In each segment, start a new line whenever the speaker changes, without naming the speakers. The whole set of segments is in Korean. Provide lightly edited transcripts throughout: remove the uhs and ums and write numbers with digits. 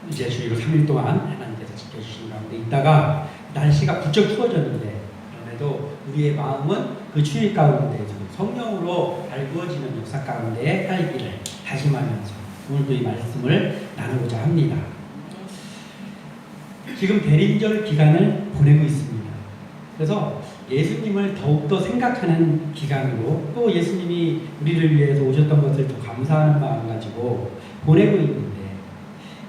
이제 주일을 3일 동안 하나님께서 지켜주신 가운데 있다가 날씨가 부쩍 추워졌는데 그럼에도 우리의 마음은 그 추위 가운데 성령으로 발구어지는 역사 가운데 살기를 다짐하면서 오늘도 이 말씀을 나누고자 합니다. 지금 대림절 기간을 보내고 있습니다. 그래서 예수님을 더욱더 생각하는 기간으로 또 예수님이 우리를 위해서 오셨던 것을 더 감사하는 마음 가지고 보내고 있는데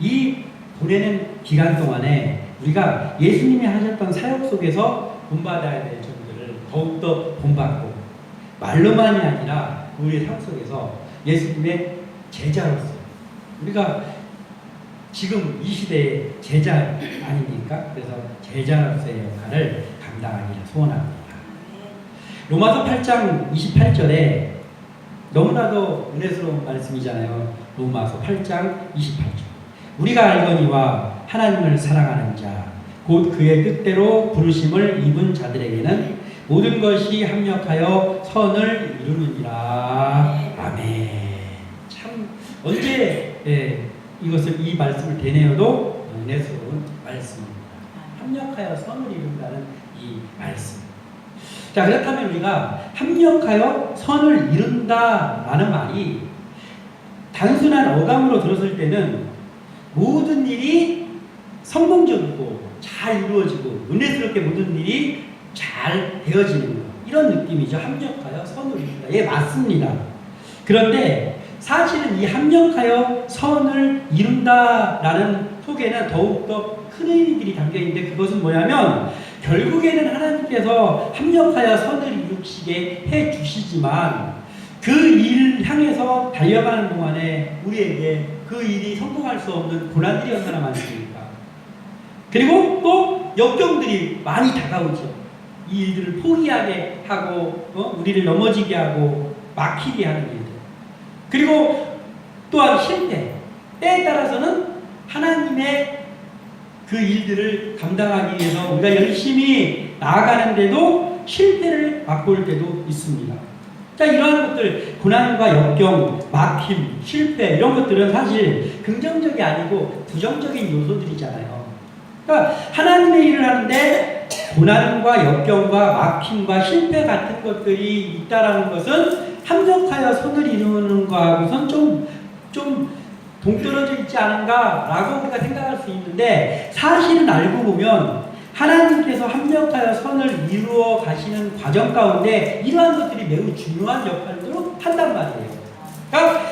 이 보내는 기간 동안에 우리가 예수님이 하셨던 사역 속에서 본받아야 될 점들을 더욱더 본받고 말로만이 아니라 우리의 삶 속에서 예수님의 제자로서 우리가 지금 이 시대의 제자 아닙니까? 그래서 제자로서의 역할을 감당하기를 소원합니다. 로마서 8장 28절에 너무나도 은혜스러운 말씀이잖아요. 로마서 8장 28절. 우리가 알거니와 하나님을 사랑하는 자, 곧 그의 뜻대로 부르심을 입은 자들에게는 모든 것이 합력하여 선을 이루느니라. 아멘. 참 언제 이 말씀을 되뇌어도 은혜스러운 말씀입니다. 합력하여 선을 이룬다는 이 말씀. 자, 그렇다면 우리가 합력하여 선을 이룬다라는 말이 단순한 어감으로 들었을 때는 모든 일이 성공적이고 잘 이루어지고 은혜스럽게 모든 일이 잘 되어지는 것, 이런 느낌이죠. 합력하여 선을 이룬다. 예, 맞습니다. 그런데 사실은 이 합력하여 선을 이룬다라는 속에는 더욱더 큰 의미들이 담겨있는데 그것은 뭐냐면 결국에는 하나님께서 합력하여 선을 이루시게 해주시지만 그 일 향해서 달려가는 동안에 우리에게 그 일이 성공할 수 없는 고난들이 얼마나 많습니까? 그리고 또 역경들이 많이 다가오죠. 이 일들을 포기하게 하고 우리를 넘어지게 하고 막히게 하는 일들. 그리고 또한 실패. 때에 따라서는 하나님의 그 일들을 감당하기 위해서 우리가 열심히 나아가는데도 실패를 맛볼 때도 있습니다. 자, 이러한 것들, 고난과 역경, 막힘, 실패 이런 것들은 사실 긍정적이 아니고 부정적인 요소들이잖아요. 그러니까 하나님의 일을 하는데 고난과 역경과 막힘과 실패 같은 것들이 있다라는 것은 합력하여 선을 이루는 것하고선 좀 동떨어져 있지 않은가라고 우리가 생각할 수 있는데 사실은 알고 보면 하나님께서 합력하여 선을 이루어 가시는 과정 가운데 이러한 것들이 매우 중요한 역할도 한단 말이에요. 그러니까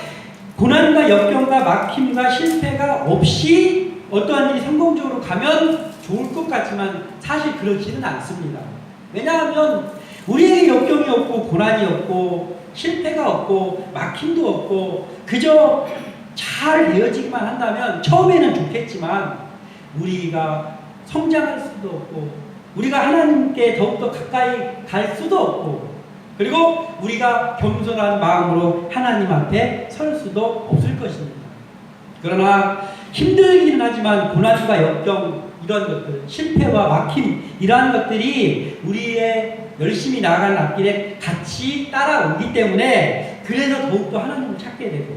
고난과 역경과 막힘과 실패가 없이 어떠한 일이 성공적으로 가면 좋을 것 같지만 사실 그렇지는 않습니다. 왜냐하면 우리에게 역경이 없고 고난이 없고 실패가 없고 막힘도 없고 그저 잘 되어지기만 한다면 처음에는 좋겠지만 우리가 성장할 수도 없고 우리가 하나님께 더욱더 가까이 갈 수도 없고 그리고 우리가 겸손한 마음으로 하나님 앞에 설 수도 없을 것입니다. 그러나 힘들기는 하지만 고난과 역경 이런 것들, 실패와 막힘 이러한 것들이 우리의 열심히 나아가는 앞길에 같이 따라오기 때문에 그래서 더욱더 하나님을 찾게 되고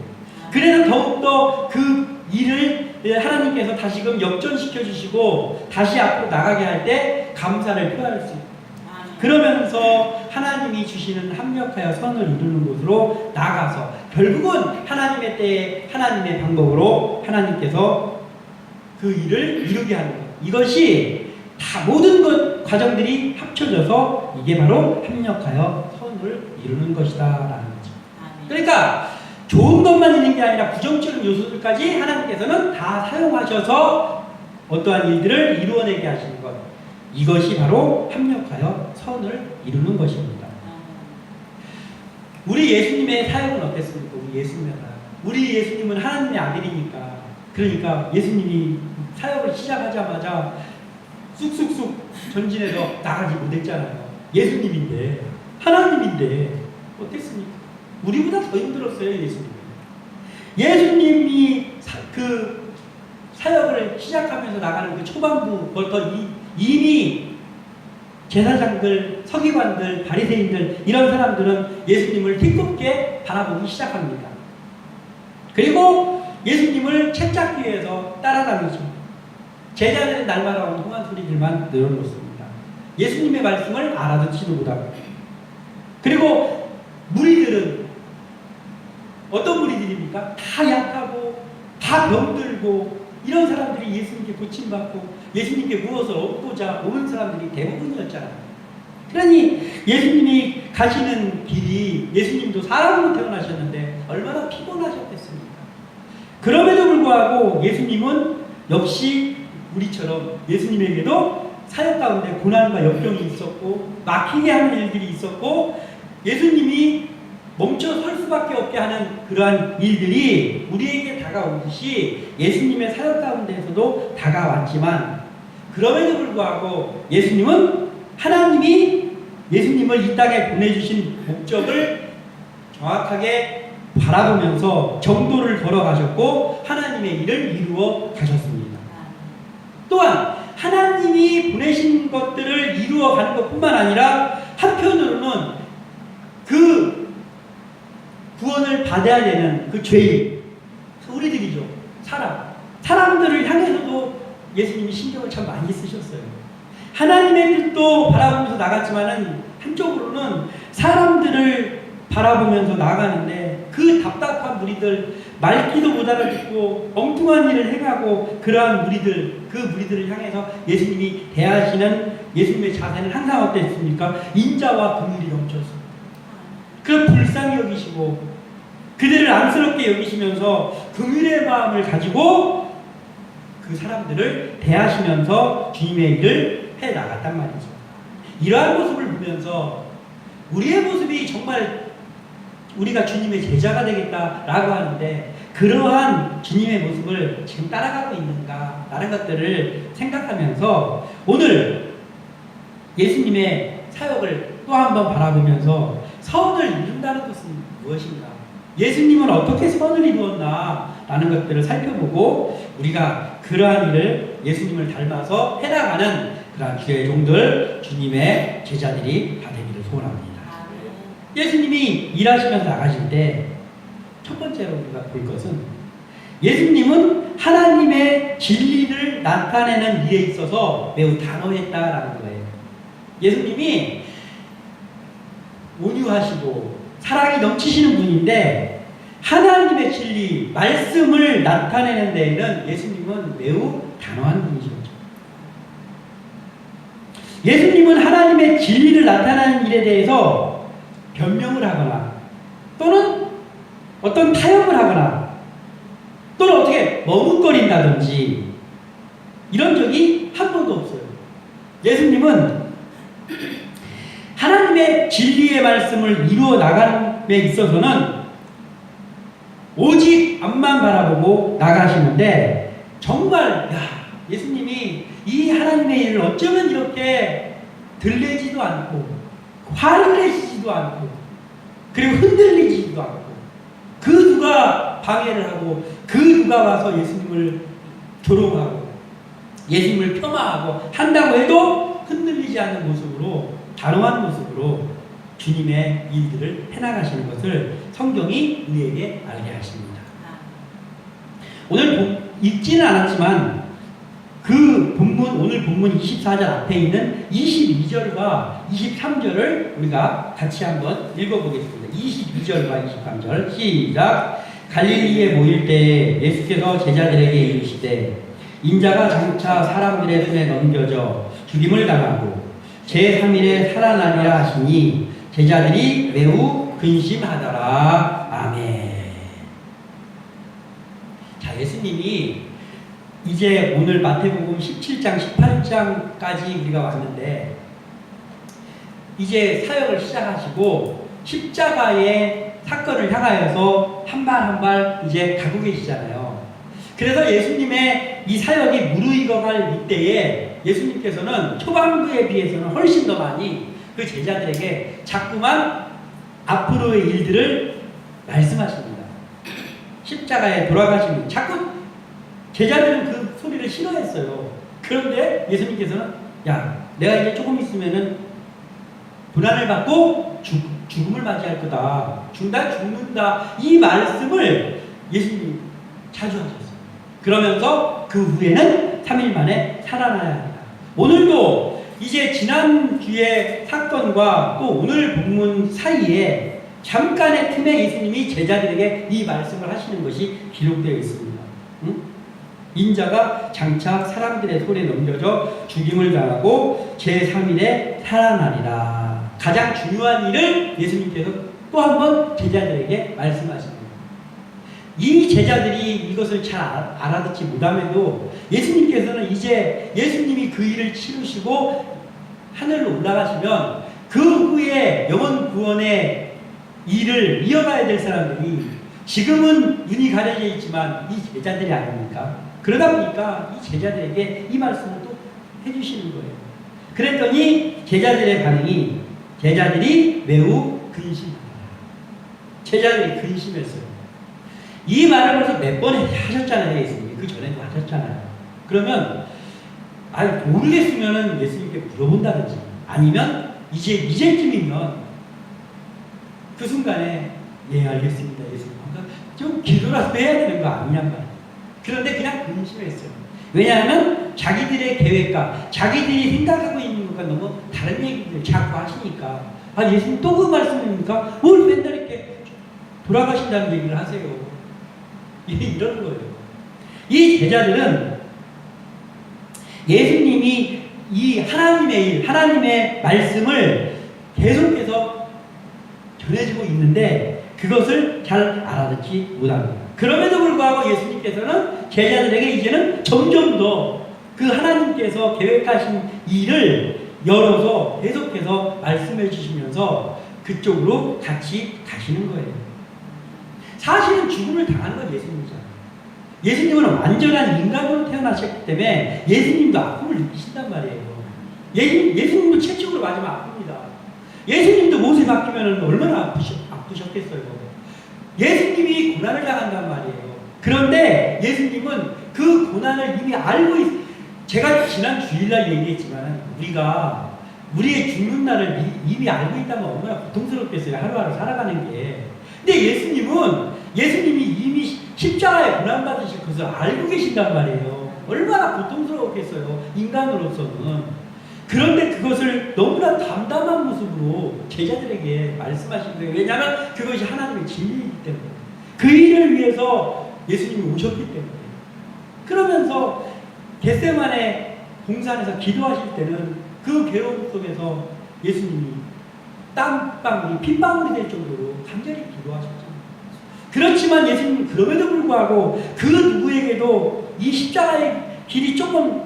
그래서 더욱더 그 일을 하나님께서 다시금 역전시켜 주시고 다시 앞으로 나가게 할 때 감사를 표할 수 있고 그러면서 하나님이 주시는 합력하여 선을 이루는 곳으로 나가서 결국은 하나님의 때에 하나님의 방법으로 하나님께서 그 일을 이루게 하는 것. 이것이 다 모든 것 과정들이 합쳐져서 이게 바로 합력하여 선을 이루는 것이다라는 거죠. 그러니까 좋은 것만 있는 게 아니라 부정적인 요소들까지 하나님께서는 다 사용하셔서 어떠한 일들을 이루어내게 하시는 것. 이것이 바로 합력하여 선을 이루는 것입니다. 우리 예수님의 사역은 어땠습니까? 우리 예수님은 하나님의 아들이니까 그러니까 예수님이 사역을 시작하자마자 쑥쑥쑥 전진해서 나가지 못했잖아요. 예수님인데 하나님인데 어땠습니까? 우리보다 더 힘들었어요. 예수님이 그 사역을 시작하면서 나가는 그 초반부부터 이미 제사장들, 서기관들, 바리새인들 이런 사람들은 예수님을 힘겹게 바라보기 시작합니다. 그리고 예수님을 채찍기 위해서 따라다니죠. 제자들은 날마다 엉뚱한 소리들만 늘어놓습니다. 예수님의 말씀을 알아듣지도 못하고. 그리고 무리들은 어떤 무리들입니까? 다 약하고 다 병들고 이런 사람들이 예수님께 고침받고 예수님께 무엇을 얻고자 오는 사람들이 대부분이었잖아요. 그러니 예수님이 가시는 길이, 예수님도 사람으로 태어나셨는데 얼마나 피곤하셨겠습니까? 그럼에도 불구하고 예수님은 역시 우리처럼 예수님에게도 사역 가운데 고난과 역경이 있었고 막히게 하는 일들이 있었고 예수님이 멈춰 설 수밖에 없게 하는 그러한 일들이 우리에게 다가오듯이 예수님의 사역 가운데에서도 다가왔지만 그럼에도 불구하고 예수님은 하나님이 예수님을 이 땅에 보내주신 목적을 정확하게 바라보면서 정도를 걸어가셨고 하나님의 일을 이루어 가셨습니다. 또한 하나님이 보내신 것들을 이루어가는 것뿐만 아니라 한편으로는 그 구원을 받아야 되는 그 죄인, 우리들이죠. 사람들을 향해서도 예수님이 신경을 참 많이 쓰셨어요. 하나님의 뜻도 바라보면서 나갔지만은 한쪽으로는 사람들을 바라보면서 나가는데 그 답답한 무리들, 말귀도 못 알아듣고 엉뚱한 일을 행하고 그러한 무리들, 그 무리들을 향해서 예수님이 대하시는 예수님의 자세는 항상 어땠습니까? 인자와 긍휼이 넘쳤습니다. 그 불쌍히 여기시고 그들을 안쓰럽게 여기시면서 긍휼의 마음을 가지고 그 사람들을 대하시면서 주님의 일을 해 나갔단 말이죠. 이러한 모습을 보면서 우리의 모습이 정말 우리가 주님의 제자가 되겠다라고 하는데 그러한 주님의 모습을 지금 따라가고 있는가 라는 것들을 생각하면서 오늘 예수님의 사역을 또 한번 바라보면서 선을 이룬다는 것은 무엇인가, 예수님은 어떻게 선을 이루었나 라는 것들을 살펴보고 우리가 그러한 일을 예수님을 닮아서 해나가는 그러한 주의 종들, 주님의 제자들이 다 되기를 소원합니다. 예수님이 일하시면서 나가실 때 첫 번째로 우리가 볼 것은 예수님은 하나님의 진리를 나타내는 일에 있어서 매우 단호했다라는 거예요. 예수님이 온유하시고 사랑이 넘치시는 분인데 하나님의 진리, 말씀을 나타내는 데에는 예수님은 매우 단호한 분이셨죠. 예수님은 하나님의 진리를 나타내는 일에 대해서 변명을 하거나 또는 어떤 타협을 하거나 또는 어떻게 머뭇거린다든지 이런 적이 한 번도 없어요. 예수님은 하나님의 진리의 말씀을 이루어 나가는 데 있어서는 오직 앞만 바라보고 나가시는데 정말 예수님이 이 하나님의 일을 어쩌면 이렇게 들리지도 않고 화를 내시지도 않고 그리고 흔들리지도 않고 그 누가 방해를 하고 그 누가 와서 예수님을 조롱하고 예수님을 폄하하고 한다고 해도 흔들리지 않는 모습으로 단호한 모습으로 주님의 일들을 해나가시는 것을 성경이 우리에게 알게 하십니다. 오늘 읽지는 않았지만 그 본문, 오늘 본문 24절 앞에 있는 22절과 23절을 우리가 같이 한번 읽어보겠습니다. 22절과 23절 시작. 갈릴리에 모일 때 예수께서 제자들에게 이르시되 인자가 장차 사람들의 손에 넘겨져 죽임을 당하고 제3일에 살아나리라 하시니 제자들이 매우 근심하더라. 아멘. 자, 예수님이 이제 오늘 마태복음 17장, 18장까지 우리가 왔는데 이제 사역을 시작하시고 십자가의 사건을 향하여서 한 발 한 발 이제 가고 계시잖아요. 그래서 예수님의 이 사역이 무르익어갈 이때에 예수님께서는 초반부에 비해서는 훨씬 더 많이 그 제자들에게 자꾸만 앞으로의 일들을 말씀하십니다. 십자가에 돌아가시는 자꾸 제자들은 그 소리를 싫어했어요. 그런데 예수님께서는 내가 이제 조금 있으면은 고난을 받고 죽음을 맞이할 거다. 죽는다. 이 말씀을 예수님이 자주 하셨어요. 그러면서 그 후에는 3일 만에 살아나야 합니다. 오늘도 이제 지난 뒤의 사건과 또 오늘 본문 사이에 잠깐의 틈에 예수님이 제자들에게 이 말씀을 하시는 것이 기록되어 있습니다. 인자가 장차 사람들의 손에 넘겨져 죽임을 당하고 제3일에 살아나리라. 가장 중요한 일을 예수님께서 또 한 번 제자들에게 말씀하십니다. 이 제자들이 이것을 잘 알아듣지 못함에도 예수님께서는 이제 예수님이 그 일을 치르시고 하늘로 올라가시면 그 후에 영원 구원의 일을 이어가야 될 사람들이 지금은 눈이 가려져 있지만 이 제자들이 아닙니까? 그러다 보니까 이 제자들에게 이 말씀을 또 해주시는 거예요. 그랬더니 제자들의 반응이 제자들이 매우 근심합니다. 제자들이 근심했어요. 이 말을 벌써 몇 번 하셨잖아요, 예수님이. 그 전에도 하셨잖아요. 그러면 모르겠으면 예수님께 물어본다든지 아니면 이제쯤이면 그 순간에 예 알겠습니다 예수님 좀 기도라도 해야 되는 거 아니냔 말이에요. 그런데 그냥 근심했어요. 왜냐하면 자기들의 계획과 자기들이 생각하고 있는 것과 너무 다른 얘기를 자꾸 하시니까 예수님 또 그 말씀입니까? 뭘 맨날 이렇게 돌아가신다는 얘기를 하세요. 이런 거예요. 이 제자들은 예수님이 이 하나님의 일, 하나님의 말씀을 계속해서 전해지고 있는데 그것을 잘 알아듣지 못합니다. 그럼에도 불구하고 예수님께서는 제자들에게 이제는 점점 더 그 하나님께서 계획하신 일을 열어서 계속해서 말씀해 주시면서 그쪽으로 같이 가시는 거예요. 사실은 죽음을 당하는 건 예수님이잖아요. 예수님은 완전한 인간으로 태어나셨기 때문에 예수님도 아픔을 느끼신단 말이에요. 예수님도 채찍으로 맞으면 아픕니다. 예수님도 못에 박히면 얼마나 아프셨겠어요. 예수님이 고난을 당한단 말이에요. 그런데 예수님은 그 고난을 이미 알고 제가 지난 주일날 얘기했지만 우리가 우리의 죽는 날을 이미 알고 있다면 얼마나 고통스럽겠어요. 하루하루 살아가는 게. 근데 예수님이 이미 십자가에 고난받으실 것을 알고 계신단 말이에요. 얼마나 고통스러웠겠어요. 인간으로서는. 그런데 그것을 너무나 담담한 모습으로 제자들에게 말씀하신 거예요. 왜냐하면 그것이 하나님의 진리이기 때문에. 그 일을 위해서 예수님이 오셨기 때문에. 그러면서 겟세마네 동산에서 기도하실 때는 그 괴로움 속에서 예수님이 땀방울이 핏방울이 될 정도로 간절히 기도하셨잖아요. 그렇지만 예수님은 그럼에도 불구하고 그 누구에게도 이 십자가의 길이 조금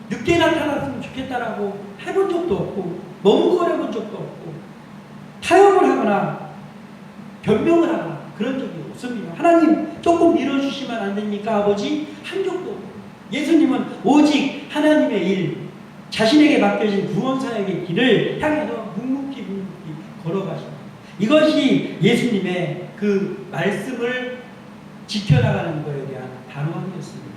늦게 나타났으면 좋겠다라고 해본 적도 없고 머뭇거려본 적도 없고 타협을 하거나 변명을 하거나 그런 적이 없습니다. 하나님 조금 밀어주시면 안 됩니까 아버지? 한 적도 없고 예수님은 오직 하나님의 일 자신에게 맡겨진 구원사역의 길을 향해서 묵묵히 걸어가십니다. 이것이 예수님의 그 말씀을 지켜나가는 것에 대한 단호함이었습니다.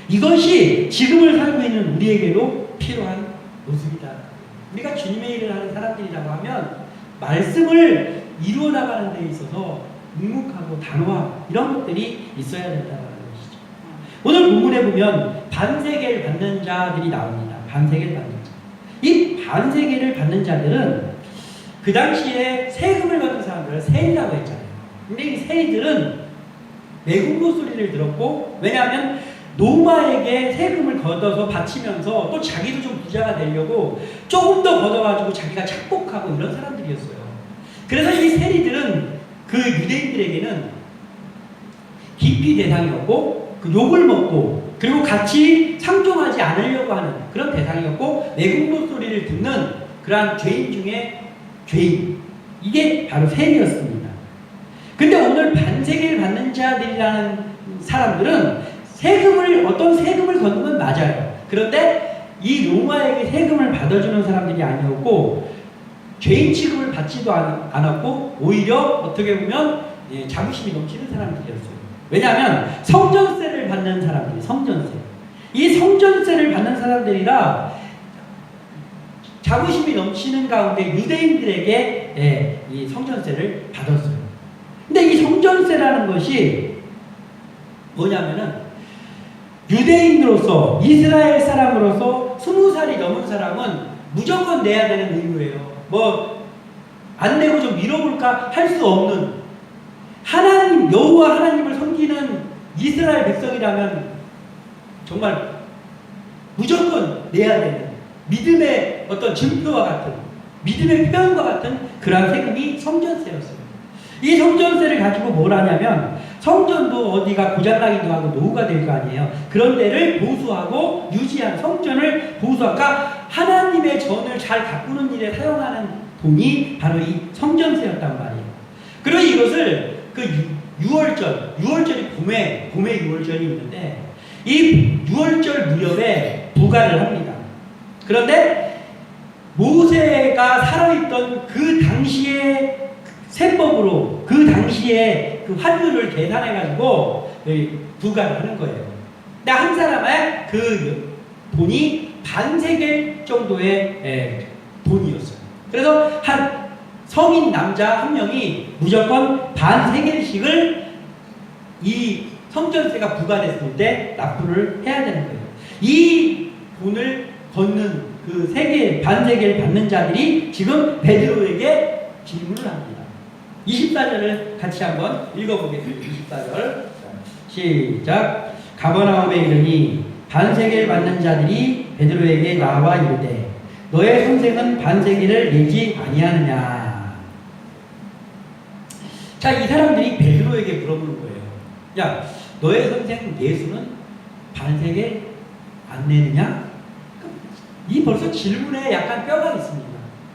이것이 지금을 살고 있는 우리에게도 필요한 모습이다. 우리가 주님의 일을 하는 사람들이라고 하면 말씀을 이루어 나가는 데 있어서 묵묵하고 단호함 이런 것들이 있어야 된다는 것이죠. 오늘 본문에 보면 반세계를 받는 자들이 나옵니다. 반세계를 받는 자. 이 반세계를 받는 자들은 그 당시에 세금을 받는 사람들을 세리라고 했잖아요. 근데 이 세리들은 매국노 소리를 들었고 왜냐하면 로마에게 세금을 걷어서 바치면서 또 자기도 좀 부자가 되려고 조금 더 걷어가지고 자기가 착복하고 이런 사람들이었어요. 그래서 이 세리들은 그 유대인들에게는 기피 대상이었고 그 욕을 먹고 그리고 같이 상종하지 않으려고 하는 그런 대상이었고 매국노 소리를 듣는 그러한 죄인 중에 죄인 이게 바로 세리였습니다. 근데 오늘 반세계를 받는 자들이라는 사람들은 어떤 세금을 걷는 건 맞아요. 그런데 이 로마에게 세금을 받아주는 사람들이 아니었고 죄인 취급을 받지도 않았고 오히려 어떻게 보면 자부심이 넘치는 사람들이었어요. 왜냐하면 성전세를 받는 사람들이 이 성전세를 받는 사람들이라 자부심이 넘치는 가운데 유대인들에게 이 성전세를 받았어요. 근데 이 성전세라는 것이 뭐냐면은 유대인으로서 이스라엘 사람으로서 20살이 넘은 사람은 무조건 내야 되는 의무예요. 뭐 안 내고 좀 미뤄볼까 할 수 없는, 하나님 여호와 하나님을 섬기는 이스라엘 백성이라면 정말 무조건 내야 되는 믿음의 어떤 증표와 같은, 믿음의 표현과 같은 그러한 세금이 성전세였어요. 이 성전세를 가지고 뭘 하냐면, 성전도 어디가 고장나기도 하고 노후가 될 거 아니에요. 그런 데를 보수하고 유지한, 성전을 보수하니까 하나님의 전을 잘 가꾸는 일에 사용하는 돈이 바로 이 성전세였단 말이에요. 그리고 이것을 그 유월절이 봄에 유월절이 있는데, 이 유월절 무렵에 부과를 합니다. 그런데 모세가 살아있던 그 당시의 세법으로, 그 당시에 그 환율을 계산해가지고 부과를 하는 거예요. 근데 한 사람의 그 돈이 반세겔 정도의 돈이었어요. 그래서 한 성인 남자 한 명이 무조건 반세겔씩을 이 성전세가 부과됐을 때 납부를 해야 되는 거예요. 이 돈을 걷는 그 반세겔 받는 자들이 지금 베드로에게 질문을 합니다. 24절을 같이 한번 읽어보겠습니다. 24절 시작. 가버나움에 이르니 반세겔 받는 자들이 베드로에게 나와 이르되 너의 선생은 반세겔을 내지 아니하느냐. 자, 이 사람들이 베드로에게 물어보는 거예요. 야, 너의 선생 예수는 반세겔 안 내느냐? 이 벌써 질문에 약간 뼈가 있습니다.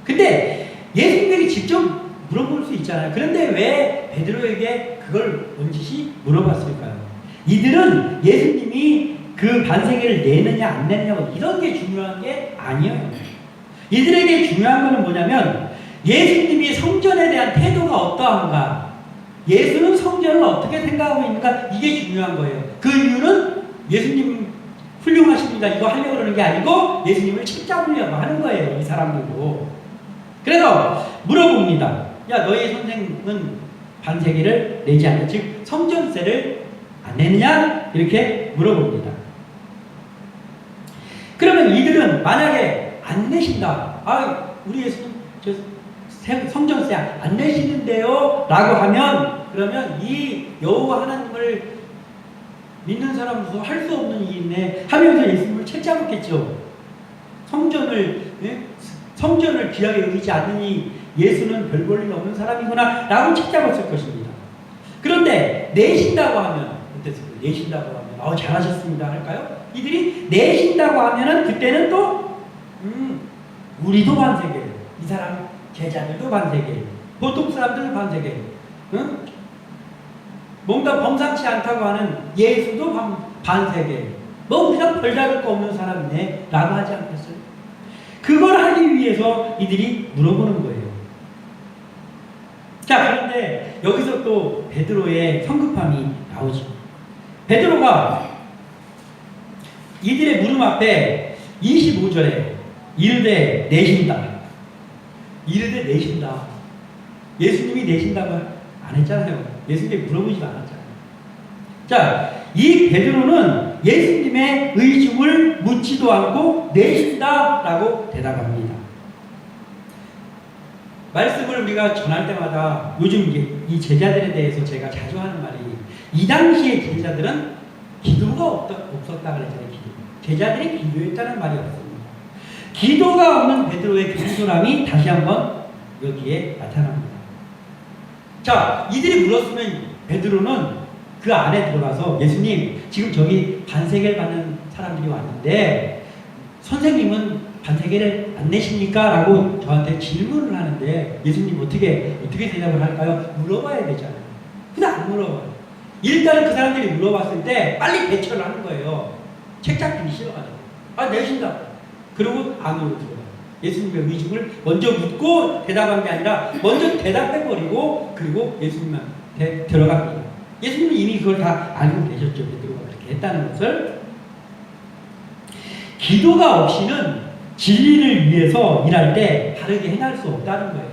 근데 예수님이 직접 물어볼 수 있잖아요. 그런데 왜 베드로에게 그걸 원짓이 물어봤을까요? 이들은 예수님이 그 반세겔을 내느냐 안 내느냐 이런 게 중요한 게 아니에요. 이들에게 중요한 것은 뭐냐면, 예수님이 성전에 대한 태도가 어떠한가, 예수는 성전을 어떻게 생각하고 있는가, 이게 중요한 거예요. 그 이유는 예수님 훌륭하십니다 이거 하려고 그러는 게 아니고 예수님을 책잡으려고 하는 거예요, 이 사람들도. 그래서 물어봅니다. 야, 너희 선생은 반세겔을 내지 않냐, 즉 성전세를 안 내느냐, 이렇게 물어봅니다. 그러면 이들은 만약에 안 내신다, 우리 예수님 저 성전세 안 내시는데요 라고 하면, 그러면 이 여호와 하나님을 믿는 사람으로서 할 수 없는 일이네 하면서 예수님을 책잡았겠죠. 성전을 귀하게 여기지 않으니 예수는 별 볼 일 없는 사람이구나 라고 책잡았을 것입니다. 그런데 내신다고 하면 어땠을까요? 내신다고 하면 잘하셨습니다 할까요? 이들이 내신다고 하면은 그때는 또 우리도 반세겔, 이 사람 제자들도 반세겔, 보통 사람들도 반세겔, 응? 뭔가 범상치 않다고 하는 예수도 반세겔, 뭐 우리가 별다를 거 없는 사람이네 라고 하지 않겠어요? 그걸 하기 위해서 이들이 물어보는 거예요. 자, 그런데 여기서 또 베드로의 성급함이 나오죠. 베드로가 이들의 물음 앞에 25절에 이르되 내신다. 이르되 내신다. 예수님이 내신다고 안 했잖아요. 예수님이 물어보지도 않았잖아요. 자, 이 베드로는 예수님의 의중을 묻지도 않고 내신다라고 대답합니다. 말씀을 우리가 전할 때마다 요즘 이 제자들에 대해서 제가 자주 하는 말이, 이 당시의 제자들은 기도가 없었다 그랬잖아요. 제자들이 기도했다는 말이 없습니다. 기도가 없는 베드로의 겸손함이 다시 한번 여기에 나타납니다. 자, 이들이 물었으면 베드로는 그 안에 들어가서 예수님, 지금 저기 반세겔 받는 사람들이 왔는데 선생님은 반세겔을 안 내십니까? 라고 저한테 질문을 하는데 예수님 어떻게 대답을 할까요? 물어봐야 되잖아요. 근데 안 물어봐요. 일단은 그 사람들이 물어봤을 때 빨리 대처를 하는 거예요. 책 잡히기 싫어가지고. 내신다. 그리고 안으로 들어가요. 예수님의 의중을 먼저 묻고 대답한 게 아니라 먼저 대답해버리고 그리고 예수님한테 들어갑니다. 예수님은 이미 그걸 다 알고 계셨죠. 베드로가 그렇게 했다는 것을. 기도가 없이는 진리를 위해서 일할 때 바르게 행할 수 없다는 거예요.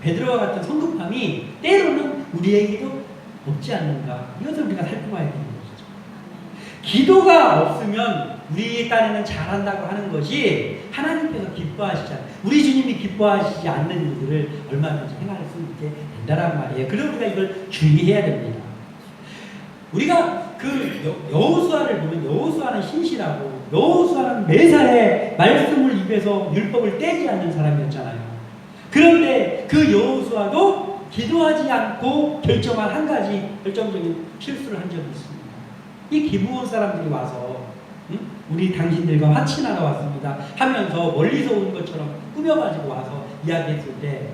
베드로와 같은 성급함이 때로는 우리에게도 없지 않는가. 이것을 우리가 살펴봐야 되는 것이죠. 기도가 없으면 우리 딴에는 잘한다고 하는 것이 하나님께서 기뻐하시잖아요. 우리 주님이 기뻐하시지 않는 일들을 얼마든지 행할 수 있게 된다는 말이에요. 그래서 우리가 이걸 주의해야 됩니다. 우리가 그 여호수아를 보면 여호수아는 신실하고 여호수아는 매사에 말씀을 입에서 율법을 떼지 않는 사람이었잖아요. 그런데 그 여호수아도 기도하지 않고 결정한 한 가지 결정적인 실수를 한 적이 있습니다. 이 기브온 사람들이 와서 우리 당신들과 화친하러 왔습니다 하면서 멀리서 온 것처럼 꾸며가지고 와서 이야기했을 때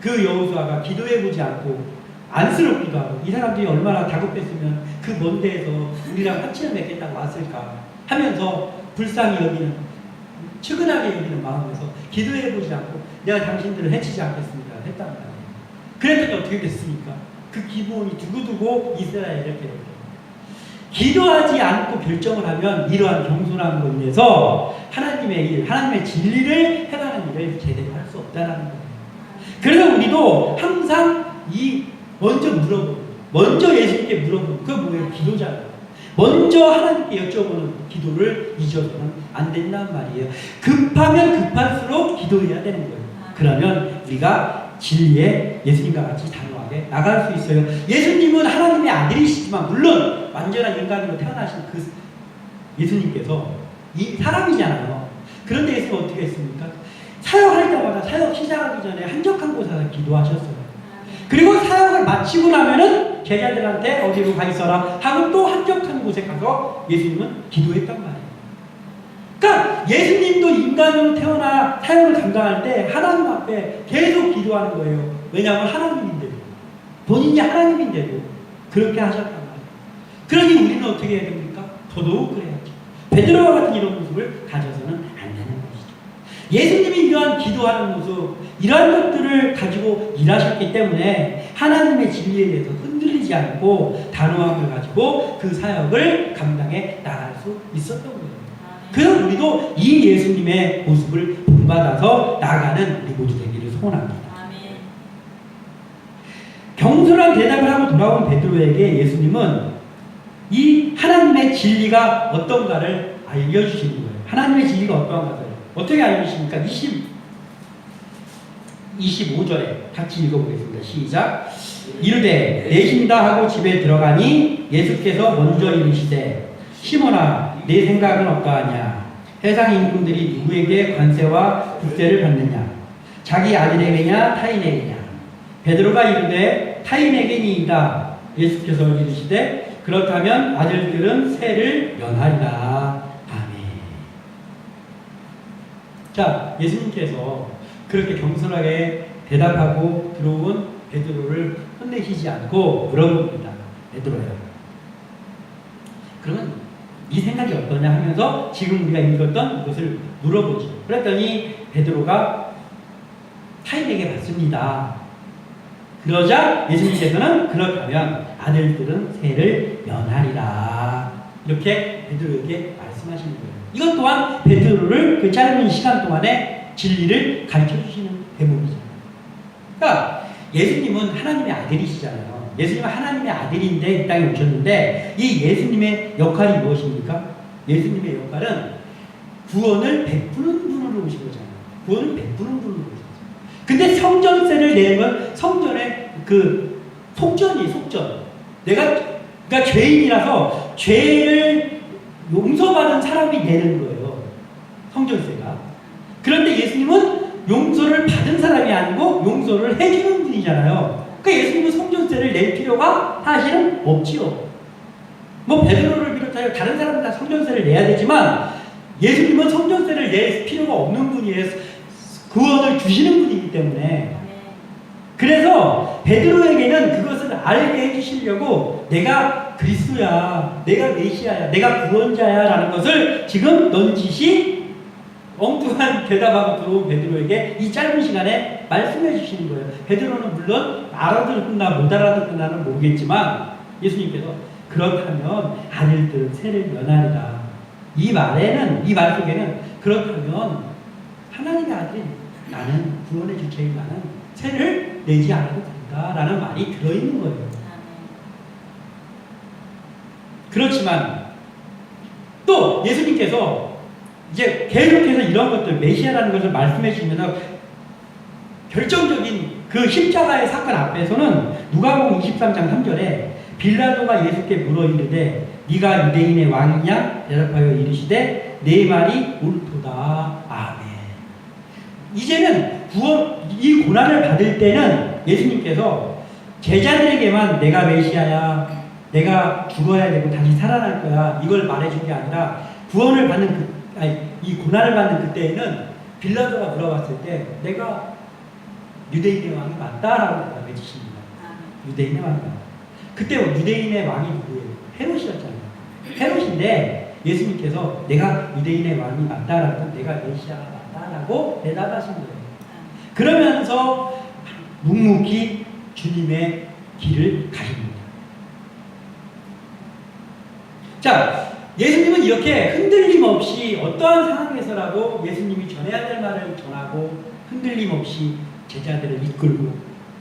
그 여호수아가 기도해보지 않고 안쓰럽기도 하고 이 사람들이 얼마나 다급했으면 그 먼 데에서 우리랑 화친을 맺겠다고 왔을까 하면서 불쌍히 여기는 측은하게 여기는 마음에서 기도해보지 않고 내가 당신들을 해치지 않겠습니다 했단 말이에요. 그랬더니 어떻게 됐습니까? 그 기브온이 두고두고 이스라엘을 이렇게 기도하지 않고 결정을 하면 이러한 겸손함으로 인해서 하나님의 일, 하나님의 진리를 행하는 일을 제대로 할 수 없다는 거예요. 그래서 우리도 항상 먼저 물어보고, 먼저 예수님께 물어보고, 그게 뭐예요? 기도잖아요. 먼저 하나님께 여쭤보는 기도를 잊어서는 안 된다는 말이에요. 급하면 급할수록 기도해야 되는 거예요. 그러면 우리가 진리에 예수님과 같이 단호하게 나갈 수 있어요. 예수님은 하나님의 아들이시지만 물론 완전한 인간으로 태어나신 그 예수님께서 이 사람이잖아요. 그런데 예수님은 어떻게 했습니까? 사역할 때마다 사역 시작하기 전에 한적한 곳에서 기도하셨어요. 그리고 사역을 마치고 나면은 제자들한테 어디로 가 있어라 하고 또 한적한 곳에 가서 예수님은 기도했단 말이에요. 그러니까 예수님도 인간으로 태어나 사역을 감당할 때 하나님 앞에 계속 기도하는 거예요. 왜냐하면 하나님인데도 본인이 하나님인데도 그렇게 하셨단 말이에요. 그러니 우리는 어떻게 해야 됩니까? 더더욱 그래야죠. 베드로와 같은 이런 모습을 가져서는 안 되는 것이죠. 예수님이 이러한 기도하는 모습, 이러한 것들을 가지고 일하셨기 때문에 하나님의 진리에 대해서 흔들리지 않고 단호함을 가지고 그 사역을 감당해 나갈 수 있었던 거예요. 그래서 우리도 이 예수님의 모습을 본받아서 나아가는 우리 모두 되기를 소원합니다. 경솔한 대답을 하고 돌아온 베드로에게 예수님은 이 하나님의 진리가 어떤가를 알려주시는 거예요. 하나님의 진리가 어떤가를 어떻게 알려주십니까? 25절에 같이 읽어보겠습니다. 시작. 이르되 내신다 하고 집에 들어가니 예수께서 먼저 이르시되 시몬아 내 생각은 어떠하냐? 세상 임금들이 누구에게 관세와 국세를 받느냐? 자기 아들에게냐 타인에게냐? 베드로가 이르되 타인에게니이다. 예수께서 이르시되 그렇다면 아들들은 세를 면하리라. 아멘. 자, 예수님께서 그렇게 겸손하게 대답하고 들어온 베드로를 혼내시지 않고 물어봅니다. 베드로야, 그러면 네 생각이 어떠냐 하면서 지금 우리가 읽었던 이것을 물어보죠. 그랬더니 베드로가 타인에게 받습니다. 그러자 예수님께서는 그렇다면 아들들은 세를 면하리라. 이렇게 베드로에게 말씀하시는 거예요. 이것 또한 베드로를 그 짧은 시간 동안에 진리를 가르쳐 주시는 대목이잖아요. 그러니까 예수님은 하나님의 아들이시잖아요. 예수님은 하나님의 아들인데 이 땅에 오셨는데 이 예수님의 역할이 무엇입니까? 예수님의 역할은 구원을 베푸는 분으로 오신 거잖아요. 구원을 베푸는 분으로 오신 거죠. 근데 성전세를 내는 건 성전의 그 속전. 그러니까 죄인이라서 죄를 용서받은 사람이 내는 거예요. 성전세가. 그런데 예수님은 용서를 받은 사람이 아니고 용서를 해주는 분이잖아요. 그러니까 예수님은 성전세를 낼 필요가 사실은 없지요. 뭐 베드로를 비롯하여 다른 사람들 다 성전세를 내야 되지만 예수님은 성전세를 낼 필요가 없는 분이에요. 구원을 주시는 분이기 때문에. 그래서 베드로에게는 그것을 알게 해주시려고 내가 그리스도야, 내가 메시아야, 내가 구원자야 라는 것을 지금 넌지시 엉뚱한 대답하고 들어온 베드로에게 이 짧은 시간에 말씀해 주시는 거예요. 베드로는 물론 알아듣나 못 알아듣나는 모르겠지만 예수님께서 그렇다면 아들들은 세를 면하리라. 이 말 속에는 그렇다면 하나님의 아들인 나는 구원의 주체인 나는 세를 내지 않아도 된다라는 말이 들어있는 거예요. 그렇지만 또 예수님께서 이제 계속해서 이런 것들, 메시아라는 것을 말씀해 주시면서 결정적인 그 십자가의 사건 앞에서는 누가복음 23장 3절에 빌라도가 예수께 물어 이르되 네가 유대인의 왕이냐 대답하여 이르시되 내 말이 옳도다. 아멘. 이제는 이 고난을 받을 때는 예수님께서 제자들에게만 내가 메시아야, 내가 죽어야 되고 다시 살아날 거야, 이걸 말해준 게 아니라 구원을 받는 이 고난을 받는 그때에는 빌라도가 물어봤을 때 내가 유대인의 왕이 맞다라고 대답해 주십니다. 유대인의 왕이 맞다. 그때 유대인의 왕이 누구예요? 헤롯이었잖아요. 헤롯인데 예수님께서 내가 유대인의 왕이 맞다라고, 내가 메시아가 맞다라고 대답하신 거예요. 그러면서 묵묵히 주님의 길을 가십니다. 자, 예수님은 이렇게 흔들림 없이 어떠한 상황에서라도 예수님이 전해야 될 말을 전하고 흔들림 없이 제자들을 이끌고,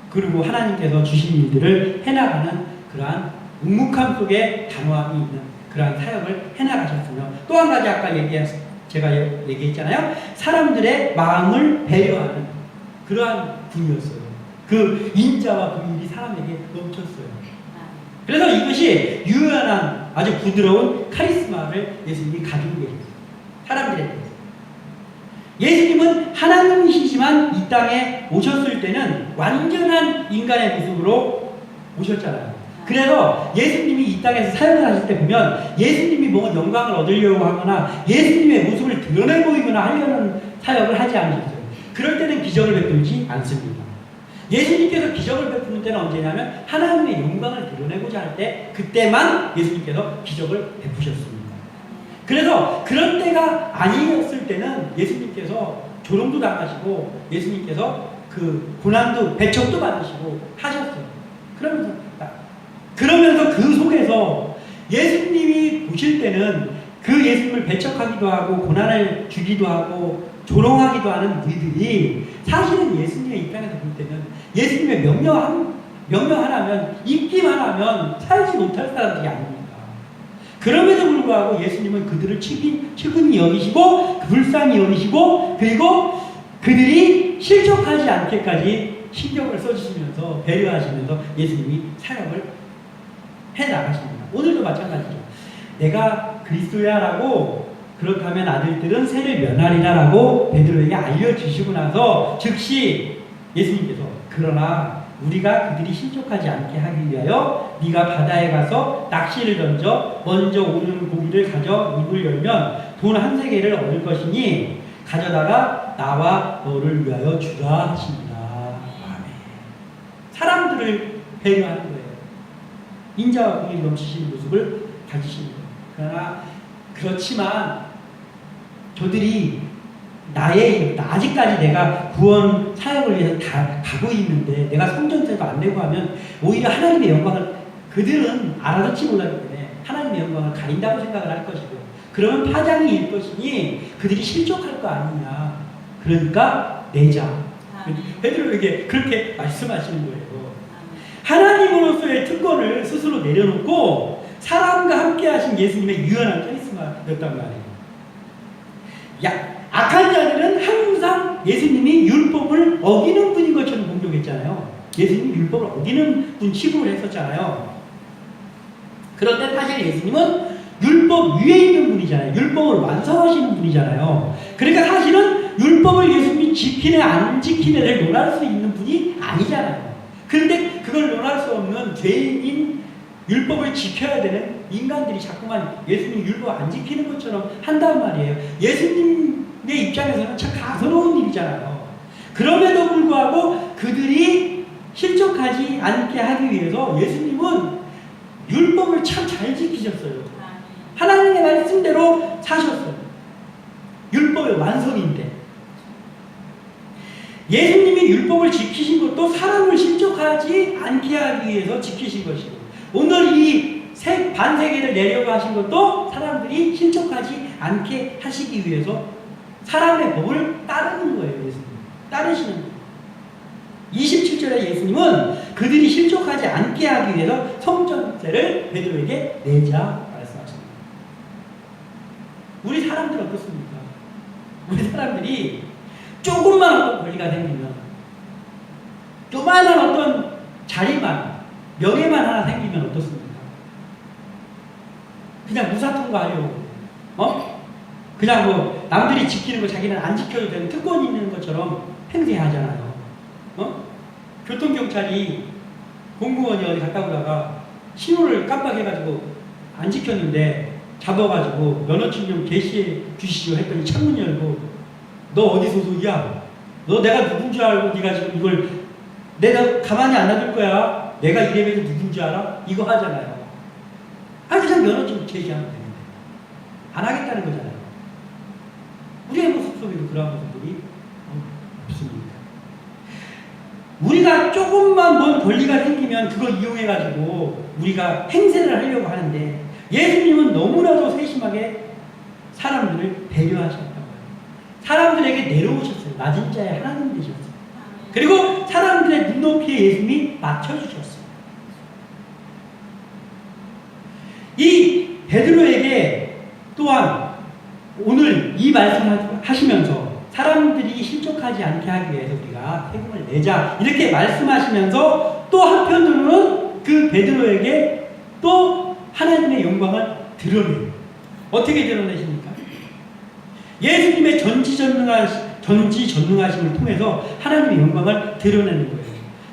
그리고 하나님께서 주신 일들을 해나가는 그러한 묵묵함 속에 단호함이 있는 그러한 사역을 해나가셨으며, 또 한 가지 아까 제가 얘기했잖아요. 사람들의 마음을 배려하는 그러한 분이었어요. 그 인자와 긍휼이 사람에게 넘쳤어요. 그래서 이것이 유연한 아주 부드러운 카리스마를 예수님이 가지고 계셨어요. 사람들에게. 예수님은 하나님이시지만 이 땅에 오셨을 때는 완전한 인간의 모습으로 오셨잖아요. 그래서 예수님이 이 땅에서 사역을 하실 때 보면 예수님이 뭔가 영광을 얻으려고 하거나 예수님의 모습을 드러내 보이거나 하려는 사역을 하지 않으셨어요. 그럴 때는 기적을 베풀지 않습니다. 예수님께서 기적을 베푸는 때는 언제냐면 하나님의 영광을 드러내고자 할 때, 그때만 예수님께서 기적을 베푸셨습니다. 그래서 그런 때가 아니었을 때는 예수님께서 조롱도 당하시고 예수님께서 그 고난도 배척도 받으시고 하셨어요. 그러면서 그 속에서 예수님이 보실 때는 그 예수님을 배척하기도 하고 고난을 주기도 하고 조롱하기도 하는 우리들이 사실은 예수님의 입장에서 볼 때는 예수님의 명령 하나면, 입기만 하면 살지 못할 사람들이 아닙니까? 그럼에도 불구하고 예수님은 그들을 측은히 여기시고 불쌍히 여기시고, 그리고 그들이 실족하지 않게까지 신경을 써주시면서 배려하시면서 예수님이 사역을 해나가십니다. 오늘도 마찬가지죠. 내가 그리스도야라고, 그렇다면 아들들은 세를 면하리라라고 베드로에게 알려주시고 나서 즉시 예수님께서 그러나 우리가 그들이 실족하지 않게 하기 위하여 네가 바다에 가서 낚시를 던져 먼저 오는 고기를 가져 입을 열면 돈 1세겔을 얻을 것이니 가져다가 나와 너를 위하여 주라 하십니다. 아멘. 사람들을 배려하는 거예요. 인자와 긍휼이 넘치시는 모습을 가지십니다. 그러나 그렇지만 저들이 아직까지 내가 구원 사역을 위해서 다 가고 있는데 내가 성전세도 안 내고 하면 오히려 하나님의 영광을 그들은 알아듣지 못하기 때문에 하나님의 영광을 가린다고 생각을 할 것이고, 그러면 파장이 일 것이니 그들이 실족할 거 아니냐. 그러니까 내자. 베드로에게 그렇게 말씀하시는 거예요. 하나님으로서의 특권을 스스로 내려놓고 사람과 함께 하신 예수님의 유연한 카리스마였단 말이에요. 악한 자들은 항상 예수님이 율법을 어기는 분인 것처럼 공격했잖아요. 예수님이 율법을 어기는 분 취급을 했었잖아요. 그런데 사실 예수님은 율법 위에 있는 분이잖아요. 율법을 완성하시는 분이잖아요. 그러니까 사실은 율법을 예수님이 지키네 안 지키네를 논할 수 있는 분이 아니잖아요. 그런데 그걸 논할 수 없는 죄인인 율법을 지켜야 되는 인간들이 자꾸만 예수님 율법 안 지키는 것처럼 한단 말이에요. 예수님의 입장에서는 참 가소로운 일이잖아요. 그럼에도 불구하고 그들이 실족하지 않게 하기 위해서 예수님은 율법을 참 잘 지키셨어요. 하나님의 말씀대로 사셨어요. 율법의 완성인데. 예수님이 율법을 지키신 것도 사람을 실족하지 않게 하기 위해서 지키신 것이고, 오늘 이 반세계를 내려고 하신 것도 사람들이 실족하지 않게 하시기 위해서 사람의 법을 따르는 거예요. 예수님 따르시는 거예요. 27절에 예수님은 그들이 실족하지 않게 하기 위해서 성전세를 베드로에게 내자 말씀하셨어요. 우리 사람들 어떻습니까? 우리 사람들이 조금만 어떤 권리가 생기면, 조그마한 어떤 자리만, 명예만 하나 생기면 어떻습니까? 그냥 무사통과하려고, 그냥 뭐 남들이 지키는 거 자기는 안 지켜도 되는 특권이 있는 것처럼 행세하잖아요. 교통경찰이 공무원이 어디 갔다 오다가 신호를 깜빡해가지고 안 지켰는데 잡아가지고 면허증 좀 개시해 주시죠 했더니 창문 열고, 너 어디 소속이야? 너 내가 누군 줄 알고 네가 지금 이걸 내가 가만히 안 놔둘 거야. 내가 이래봬도 누군 줄 알아? 이거 하잖아요. 그냥 면허증 제시하면 되는데 안 하겠다는 거잖아요. 우리의 모습 속에도 그러한 모습들이 없습니다. 우리가 조금만 뭔 권리가 생기면 그걸 이용해가지고 우리가 행세를 하려고 하는데, 예수님은 너무나도 세심하게 사람들을 배려하셨다고 해요. 사람들에게 내려오셨어요. 낮은 자의 하나님 되셨어요. 그리고 사람들의 눈높이에 예수님이 맞춰주셨어요. 이 베드로에게 또한 오늘 이 말씀을 하시면서 사람들이 실족하지 않게 하기 위해서 우리가 세금을 내자 이렇게 말씀하시면서, 또 한편으로는 그 베드로에게 또 하나님의 영광을 드러내요. 어떻게 드러내십니까? 예수님의 전지전능하심을 통해서 하나님의 영광을 드러내는 거예요.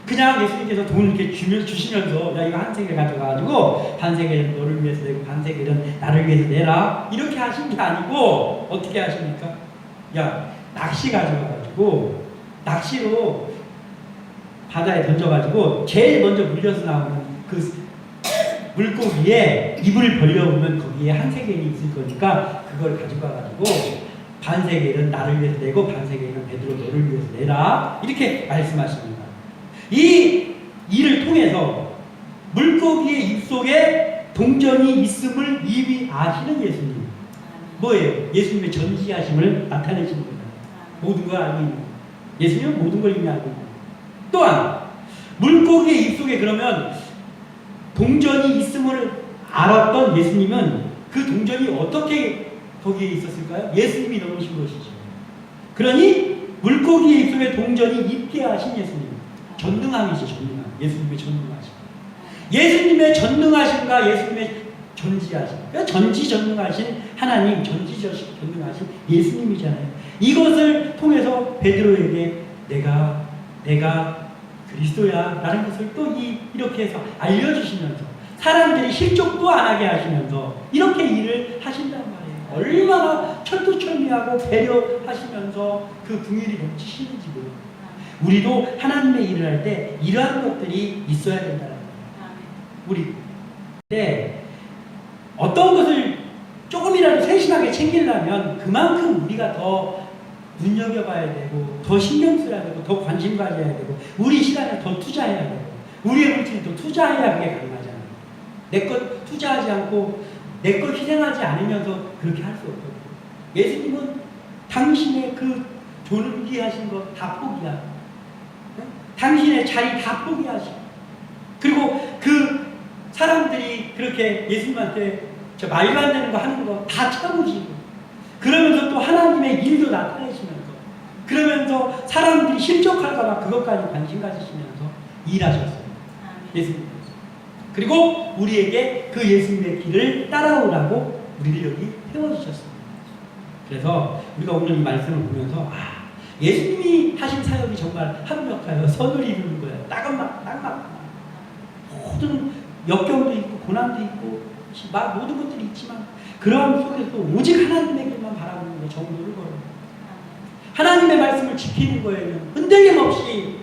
그냥 예수님께서 돈을 이렇게 주시면서, 야, 이거 한 세겔 가져가가지고 반 세겔은 너를 위해서 내고 반 세겔은 나를 위해서 내라, 이렇게 하신 게 아니고 어떻게 하십니까? 야, 낚시 가져가가지고 낚시로 바다에 던져가지고 제일 먼저 물려서 나오는 그 물고기에 입을 벌려보면 거기에 한 세겔이 있을 거니까 그걸 가져가가지고 반 세겔은 나를 위해서 내고 반 세겔은 베드로 너를 위해서 내라, 이렇게 말씀하십니다. 이 일을 통해서 물고기의 입속에 동전이 있음을 이미 아시는 예수님. 뭐예요? 예수님의 전지하심을 나타내시는 거예요. 모든 걸 알고 있는 거예요. 예수님은 모든 걸 이미 알고 있는 거예요. 또한 물고기의 입속에 그러면 동전이 있음을 알았던 예수님은 그 동전이 어떻게 거기에 있었을까요? 예수님이 넣으신 것이죠. 그러니 물고기의 입속에 동전이 있게 하신 예수님. 전능함이죠, 전능함. 예수님의 전능하심. 예수님의 전능하심과 예수님의 전지하심. 그러니까 전지전능하신 하나님, 전지전능하신 예수님이잖아요. 이것을 통해서 베드로에게 내가 그리스도야 라는 것을 또 이렇게 해서 알려주시면서, 사람들이 실족도 안 하게 하시면서 이렇게 일을 하신단 말이에요. 얼마나 철두철미하고 배려하시면서 그 긍휼이 넘치시는지 모르겠어요. 우리도 하나님의 일을 할 때 이러한 것들이 있어야 된다는 거예요. 우리 때 어떤 것을 조금이라도 세심하게 챙기려면 그만큼 우리가 더 눈여겨봐야 되고, 더 신경 써야 되고, 더 관심 가져야 되고, 우리 시간을 더 투자해야 되고, 우리의 물질을 더 투자해야 그게 가능하잖아요. 내 것 투자하지 않고 내 것 희생하지 않으면서 그렇게 할 수 없거든요. 예수님은 당신의 그 존귀하신 것 다 포기하고, 당신의 자리 다 포기하시고, 그리고 그 사람들이 그렇게 예수님한테 저 말도 안 되는 거 하는 거 다 참으시고, 그러면서 또 하나님의 일도 나타내시면서, 그러면서 사람들이 실족할까봐 그것까지 관심 가지시면서 일하셨어요. 예수님께서. 그리고 우리에게 그 예수님의 길을 따라오라고 우리를 여기 세워주셨습니다. 그래서 우리가 오늘 이 말씀을 보면서 예수님이 하신 사역이 정말 합력하여 선을 이루는 거예요. 딱 모든 역경도 있고 고난도 있고 모든 것들이 있지만, 그러한 속에서 오직 하나님에게만 바라보는 게 정도를 걸어요. 하나님의 말씀을 지키는 거에는 흔들림 없이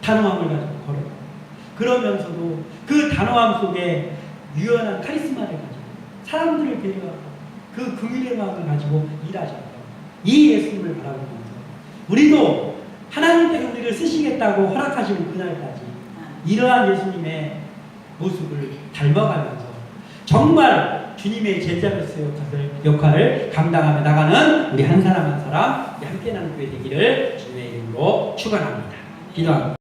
단호함을 가지고 걸어요. 그러면서도 그 단호함 속에 유연한 카리스마를 가지고 사람들을 배려하고 그 긍휼의 마음을 가지고 일하셨다. 이 예수님을 바라보면서 우리도 하나님께서 우리를 쓰시겠다고 허락하시는 그날까지 이러한 예수님의 모습을 닮아가면서 정말 주님의 제자로서의 역할을 감당하며 나가는 우리 한 사람 한 사람 함께 나누게 되기를 주님의 이름으로 축원합니다. 기도합니다.